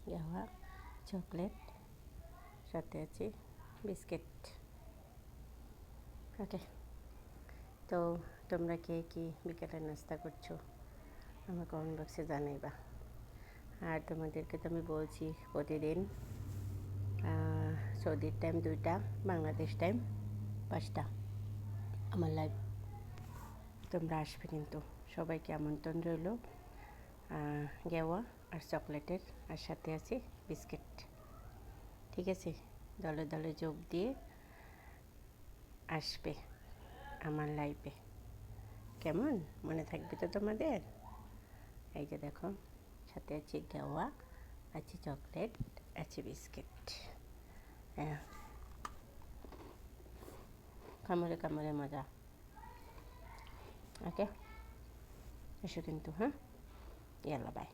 গাওয়া, চকলেট, সাথে আছে বিস্কিট। ওকে, তো তোমরা কে কি বিকেলে নাস্তা করছো আমার কমেন্ট বক্সে জানাইবা। আর তোমাদেরকে তো আমি বলছি প্রতিদিন সৌদির টাইম 2টা, বাংলাদেশ টাইম 5টা আমার লাইভ। তোমরা আসবে কিন্তু, সবাইকে আমন্ত্রণ রইল। গেওয়া আর চকলেটের, আর সাথে আছে বিস্কিট। ঠিক আছে, দলে দলে যোগ দিয়ে আসবে আমার লাইভে। কেমন, মনে থাকবে তো তোমাদের? এই যে দেখো, সাথে আছে গেওয়া, আছে চকলেট, আছে বিস্কিট। হ্যাঁ, কামড়ে কামড়ে মজা। ওকে, এসো কিন্তু। হ্যাঁ, ইয়াল্লা বাই।